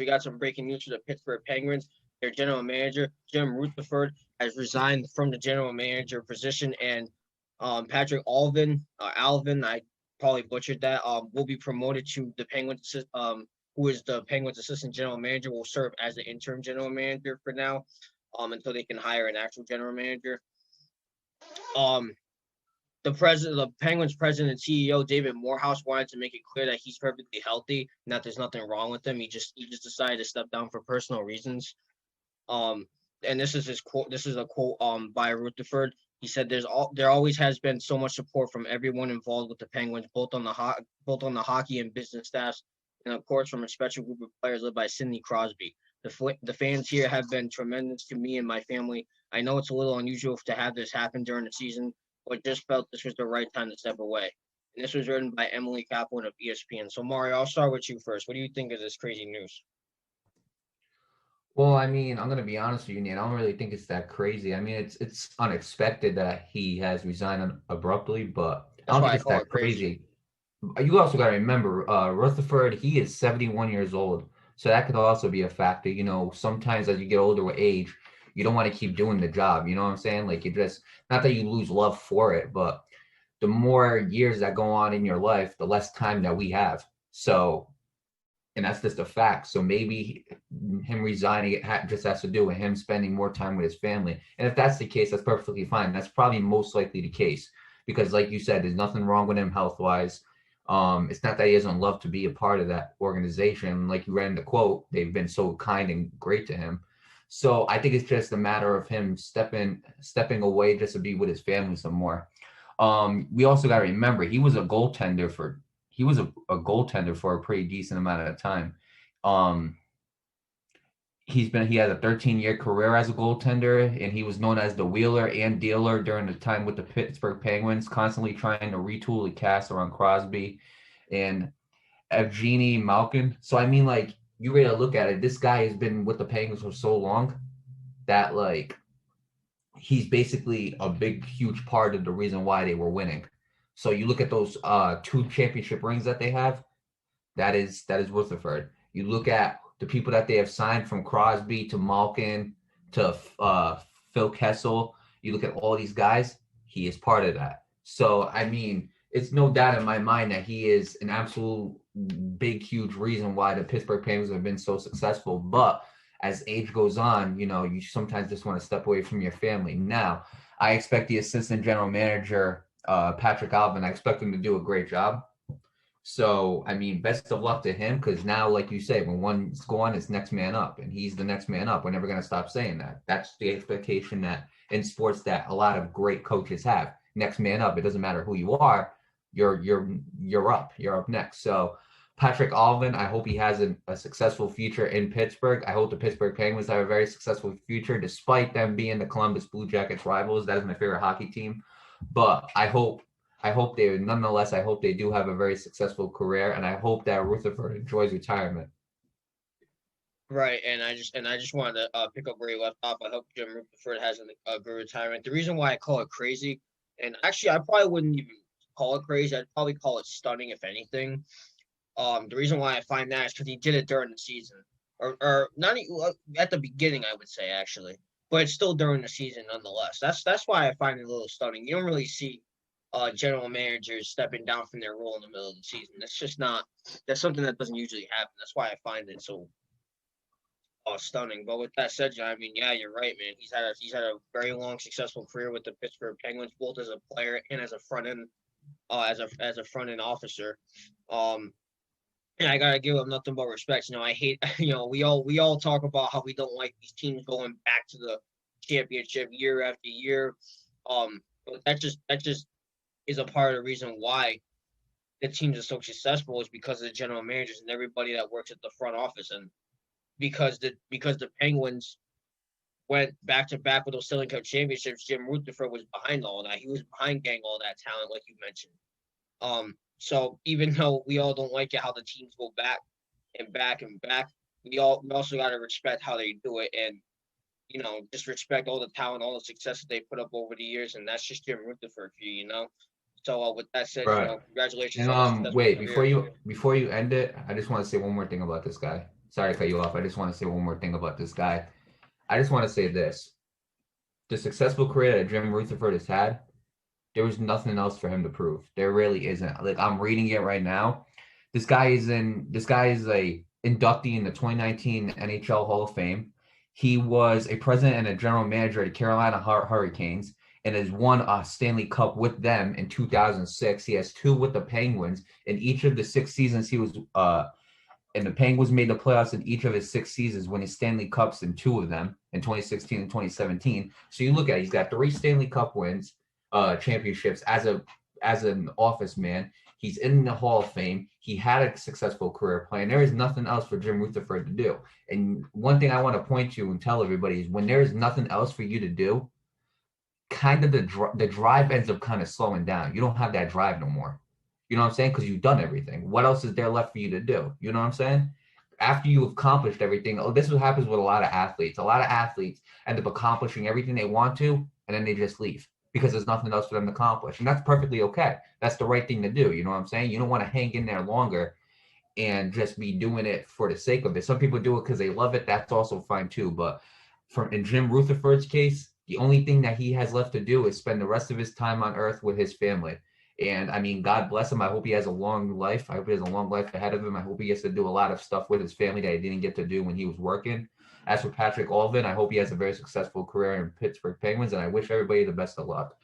we got some breaking news for the Pittsburgh Penguins. Their general manager, Jim Rutherford, has resigned from the general manager position, and Patrick Alvin, I probably butchered that, will be promoted to the Penguins, who is the Penguins assistant general manager, will serve as the interim general manager for now, until they can hire an actual general manager. Um, the Penguins president and CEO David Morehouse wanted to make it clear that he's perfectly healthy and that there's nothing wrong with him. He just decided to step down for personal reasons. Um, and this is his quote. This is a quote by Rutherford. He said, there always has been so much support from everyone involved with the Penguins, both on the hockey and business staffs, and of course from a special group of players led by Sidney Crosby. The fans here have been tremendous to me and my family. I know it's a little unusual to have this happen during the season, but just felt this was the right time to step away. And this was written by Emily Kaplan of ESPN. So Mario, I'll start with you first. What do you think of this crazy news? Well, I mean, I'm gonna be honest with you, Nate. I don't really think it's that crazy. I mean, it's unexpected that he has resigned abruptly, but I That's don't why think I it's call that it crazy. crazy. You also got to remember, Rutherford, he is 71 years old. So that could also be a factor. You know, sometimes as you get older with age, you don't want to keep doing the job. You know what I'm saying? Like, you just, not that you lose love for it, but the more years that go on in your life, the less time that we have. So, and that's just a fact. So maybe him resigning just has to do with him spending more time with his family. And if that's the case, that's perfectly fine. That's probably most likely the case because, like you said, there's nothing wrong with him health wise. It's not that he doesn't love to be a part of that organization. Like you read in the quote, they've been so kind and great to him. So I think it's just a matter of him stepping away just to be with his family some more. We also got to remember he was a goaltender for a pretty decent amount of time. Um, he has a 13-year career as a goaltender, and he was known as the wheeler and dealer during the time with the Pittsburgh Penguins, constantly trying to retool the cast around Crosby and Evgeny Malkin. So I mean, like, you really look at it, this guy has been with the Penguins for so long that like he's basically a big, huge part of the reason why they were winning. So you look at those two championship rings that they have, that is Rutherford. You look at the people that they have signed from Crosby to Malkin to Phil Kessel. You look at all these guys, he is part of that. So, I mean, it's no doubt in my mind that he is an absolute big, huge reason why the Pittsburgh Penguins have been so successful. But as age goes on, you know, you sometimes just want to step away from your family. Now, I expect the assistant general manager, Patrick Alvin, I expect him to do a great job. So, I mean, best of luck to him because now, like you say, when one's gone, it's next man up, and he's the next man up. We're never going to stop saying that. That's the expectation that in sports that a lot of great coaches have. Next man up. It doesn't matter who you are. You're up. You're up next. So, Patrick Alvin, I hope he has a successful future in Pittsburgh. I hope the Pittsburgh Penguins have a very successful future, despite them being the Columbus Blue Jackets rivals. That is my favorite hockey team. But I hope they do have a very successful career, and I hope that Rutherford enjoys retirement. Right, and I just wanted to pick up where you left off. I hope Jim Rutherford has a good retirement. The reason why I call it crazy, and actually I probably wouldn't even call it crazy. I'd probably call it stunning, if anything. The reason why I find that is because he did it during the season, or not at the beginning, I would say actually, but it's still during the season nonetheless. That's why I find it a little stunning. You don't really see general managers stepping down from their role in the middle of the season. That's something that doesn't usually happen. That's why I find it so stunning. But with that said, John, I mean, yeah, you're right, man. He's had a very long, successful career with the Pittsburgh Penguins, both as a player and as a front end, as a front end officer. Um, and I gotta give him nothing but respect. I hate, we all talk about how we don't like these teams going back to the championship year after year. But that just is a part of the reason why the teams are so successful is because of the general managers and everybody that works at the front office, and because the Penguins went back to back with those Stanley Cup championships. Jim Rutherford was behind all that. He was behind getting all that talent, like you mentioned. So even though we all don't like it how the teams go back and back and back, we also got to respect how they do it, and just respect all the talent, all the success that they put up over the years, and that's just Jim Rutherford for you. So with that said, Right. congratulations And on a successful wait, career. before you end it, I just want to say one more thing about this guy. sorry to cut you off. I just want to say one more thing about this guy. I just want to say this: the successful career that Jim Rutherford has had, there was nothing else for him to prove. There really isn't. Like I'm reading it right now. This guy is a inductee in the 2019 NHL Hall of Fame. He was a president and a general manager at the Carolina Hurricanes and has won a Stanley Cup with them in 2006. He has two with the Penguins. In each of the 6 seasons he was and the Penguins made the playoffs in each of his 6 seasons, winning Stanley Cups in two of them in 2016 and 2017. So you look at it, he's got 3 Stanley Cup wins, championships as an office man. He's in the Hall of Fame. He had a successful career playing. There is nothing else for Jim Rutherford to do. And one thing I want to point to and tell everybody is when there is nothing else for you to do, kind of the drive ends up kind of slowing down. You don't have that drive no more. You know what I'm saying? Because you've done everything. What else is there left for you to do? You know what I'm saying? After you've accomplished everything, this is what happens with a lot of athletes. A lot of athletes end up accomplishing everything they want to, and then they just leave because there's nothing else for them to accomplish. And that's perfectly okay. That's the right thing to do. You know what I'm saying? You don't want to hang in there longer and just be doing it for the sake of it. Some people do it because they love it. That's also fine too. But in Jim Rutherford's case, the only thing that he has left to do is spend the rest of his time on earth with his family. And I mean, God bless him. I hope he has a long life. I hope he has a long life ahead of him. I hope he gets to do a lot of stuff with his family that he didn't get to do when he was working. As for Patrick Allvin, I hope he has a very successful career in Pittsburgh Penguins, and I wish everybody the best of luck.